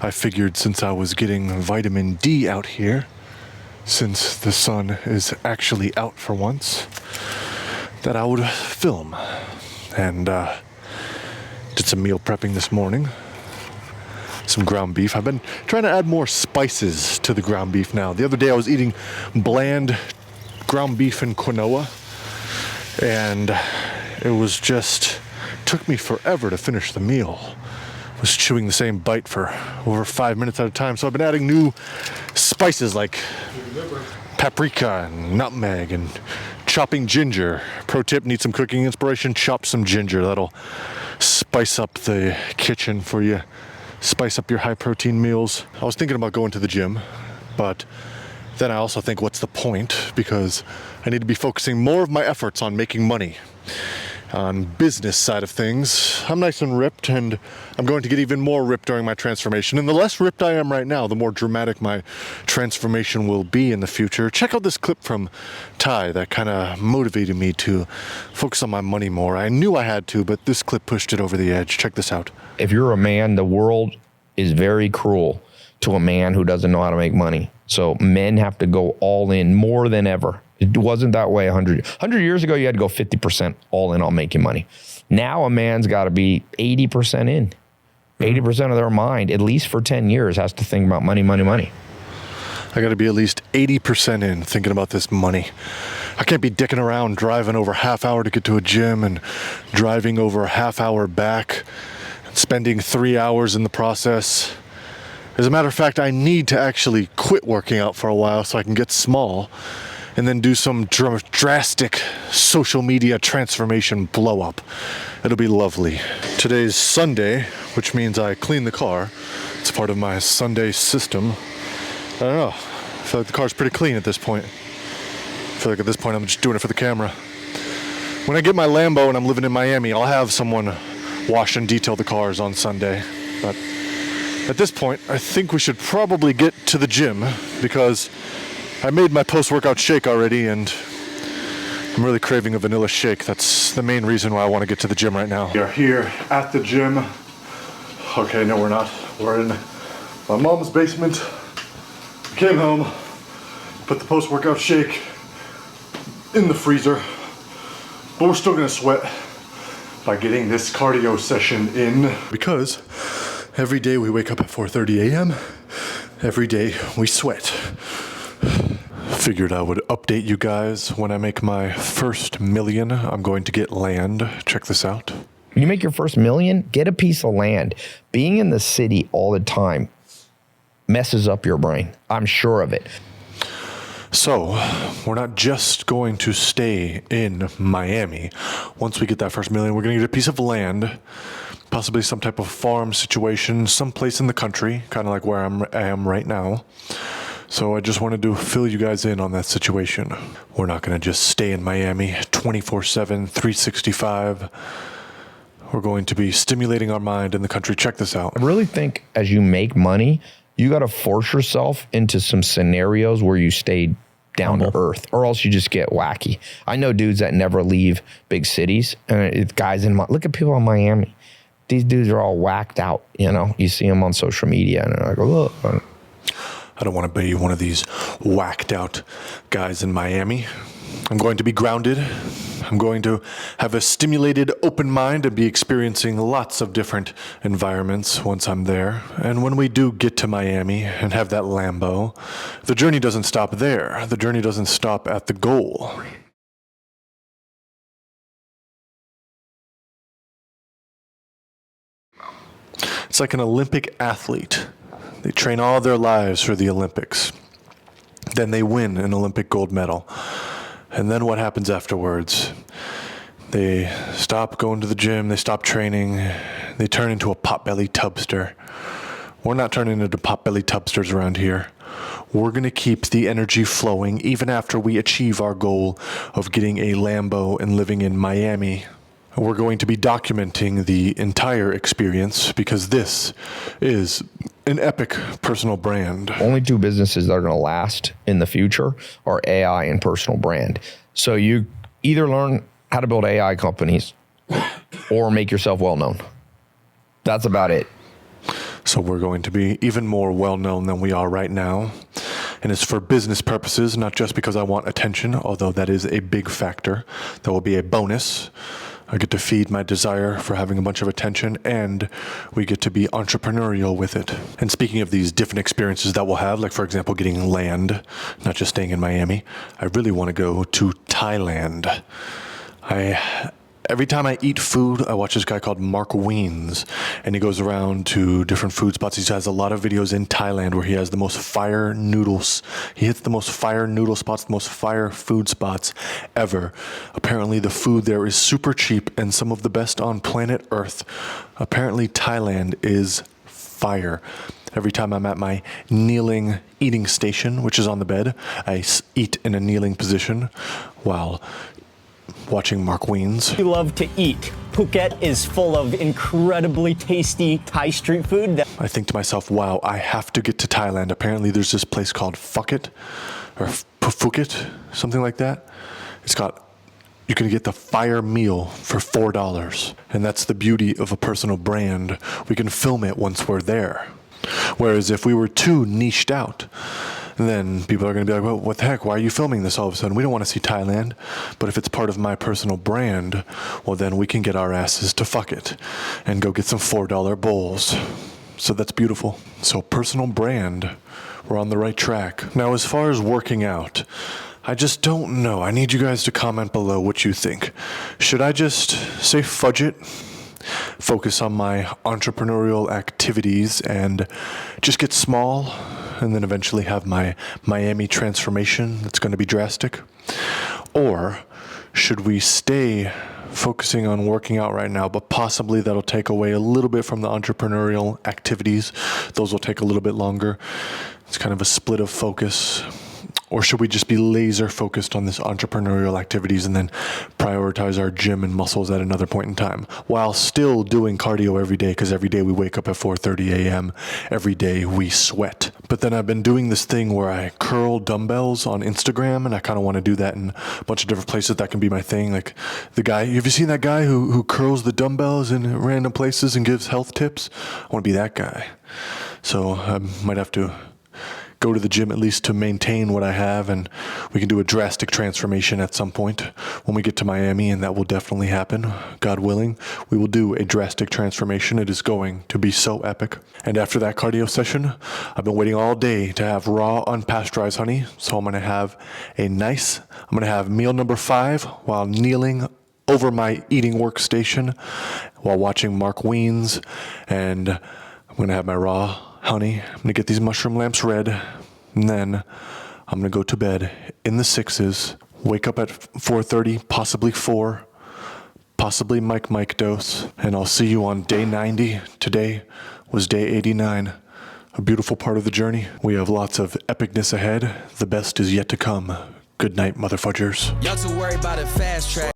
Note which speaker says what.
Speaker 1: I figured since I was getting vitamin D out here, since the sun is actually out for once, that I would film. And did some meal prepping this morning. Some ground beef. I've been trying to add more spices to the ground beef now. The other day I was eating bland ground beef and quinoa, and it was just, took me forever to finish the meal. I was chewing the same bite for over 5 minutes at a time. So I've been adding new spices like paprika and nutmeg and chopping ginger. Pro tip, need some cooking inspiration, chop some ginger. That'll spice up the kitchen for you. Spice up your high protein meals. I was thinking about going to the gym, but then I also think, what's the point? Because I need to be focusing more of my efforts on making money, on business side of things. I'm nice and ripped, and I'm going to get even more ripped during my transformation. And the less ripped I am right now, the more dramatic my transformation will be in the future. Check out this clip from Ty that kind of motivated me to focus on my money more. I knew I had to, but this clip pushed it over the edge. Check this out.
Speaker 2: If you're a man, the world is very cruel to a man who doesn't know how to make money. So men have to go all in more than ever. It wasn't that way 100 years ago. You had to go 50% all in on making money. Now a man's got to be 80% in. 80% of their mind, at least for 10 years, has to think about money, money, money.
Speaker 1: I got to be at least 80% in thinking about this money. I can't be dicking around driving over a half hour to get to a gym and driving over a half hour back, spending 3 hours in the process. As a matter of fact, I need to actually quit working out for a while so I can get small and then do some drastic social media transformation blow up. It'll be lovely. Today's Sunday, which means I clean the car. It's part of my Sunday system. I don't know. I feel like the car's pretty clean at this point. I feel like at this point I'm just doing it for the camera. When I get my Lambo and I'm living in Miami, I'll have someone wash and detail the cars on Sunday. But at this point, I think we should probably get to the gym because I made my post-workout shake already and I'm really craving a vanilla shake. That's the main reason why I want to get to the gym right now. We are here at the gym. Okay, no, we're not. We're in my mom's basement. Came home, put the post-workout shake in the freezer, but we're still gonna sweat by getting this cardio session in because every day we wake up at 4:30 a.m. Every day we sweat. Figured I would update you guys when I make my first million. I'm going to get land. Check this out.
Speaker 2: When you make your first million, get a piece of land. Being in the city all the time messes up your brain. I'm sure of it.
Speaker 1: So, we're not just going to stay in Miami. Once we get that first million, we're going to get a piece of land, possibly some type of farm situation, someplace in the country, kind of like where I am right now. So I just wanted to fill you guys in on that situation. We're not going to just stay in Miami 24/7, 365. We're going to be stimulating our mind in the country. Check this out.
Speaker 2: I really think as you make money, you got to force yourself into some scenarios where you stay down to earth, or else you just get wacky. I know dudes that never leave big cities, and it's guys in look at people in Miami. These dudes are all whacked out. You know, you see them on social media, and they're like, "Look."
Speaker 1: I don't want to be one of these whacked out guys in Miami. I'm going to be grounded. I'm going to have a stimulated, open mind and be experiencing lots of different environments once I'm there. And when we do get to Miami and have that Lambo, the journey doesn't stop there. The journey doesn't stop at the goal. It's like an Olympic athlete. They train all their lives for the Olympics. Then they win an Olympic gold medal. And then what happens afterwards? They stop going to the gym, they stop training, they turn into a potbelly tubster. We're not turning into potbelly tubsters around here. We're going to keep the energy flowing even after we achieve our goal of getting a Lambo and living in Miami. We're going to be documenting the entire experience because this is an epic personal brand.
Speaker 2: Only two businesses that are going to last in the future are AI and personal brand. So you either learn how to build AI companies or make yourself well known. That's about it.
Speaker 1: So we're going to be even more well-known than we are right now. And it's for business purposes, not just because I want attention, although that is a big factor. That will be a bonus. I get to feed my desire for having a bunch of attention, and we get to be entrepreneurial with it. And speaking of these different experiences that we'll have, like for example, getting land, not just staying in Miami, I really want to go to Thailand. Every time I eat food, I watch this guy called Mark Wiens, and he goes around to different food spots. He has a lot of videos in Thailand where he has the most fire noodles. He hits the most fire noodle spots, the most fire food spots ever. Apparently the food there is super cheap and some of the best on planet Earth. Apparently Thailand is fire. Every time I'm at my kneeling eating station, which is on the bed, I eat in a kneeling position while watching Mark Wiens.
Speaker 3: We love to eat. Phuket is full of incredibly tasty Thai street food.
Speaker 1: I think to myself, wow, I have to get to Thailand. Apparently there's this place called Phuket, or Phuket, something like that. You can get the fire meal for $4. And that's the beauty of a personal brand. We can film it once we're there. Whereas if we were too niched out, then people are going to be like, well, what the heck? Why are you filming this all of a sudden? We don't want to see Thailand. But if it's part of my personal brand, well, then we can get our asses to Phuket and go get some $4 bowls. So that's beautiful. So personal brand, we're on the right track. Now, as far as working out, I just don't know. I need you guys to comment below what you think. Should I just say fudge it? Focus on my entrepreneurial activities and just get small and then eventually have my Miami transformation that's going to be drastic? Or should we stay focusing on working out right now, but possibly that'll take away a little bit from the entrepreneurial activities? Those will take a little bit longer. It's kind of a split of focus. Or should we just be laser focused on this entrepreneurial activities and then prioritize our gym and muscles at another point in time while still doing cardio every day? Because every day we wake up at 4:30 a.m. Every day we sweat. But then I've been doing this thing where I curl dumbbells on Instagram, and I kind of want to do that in a bunch of different places. That can be my thing. Like the guy, have you seen that guy who curls the dumbbells in random places and gives health tips? I want to be that guy. So I might have to go to the gym at least to maintain what I have, and we can do a drastic transformation at some point when we get to Miami, and that will definitely happen. God willing, we will do a drastic transformation. It is going to be so epic. And after that cardio session, I've been waiting all day to have raw unpasteurized honey, so I'm going to have meal number 5 while kneeling over my eating workstation while watching Mark Wiens, and I'm going to have my raw honey. I'm going to get these mushroom lamps red, and then I'm going to go to bed in the 6s, wake up at 4:30, possibly 4, possibly Mike dose, and I'll see you on day 90. Today was day 89, a beautiful part of the journey. We have lots of epicness ahead. The best is yet to come. Good night, motherfudgers.
Speaker 4: Y'all too worried about a fast track.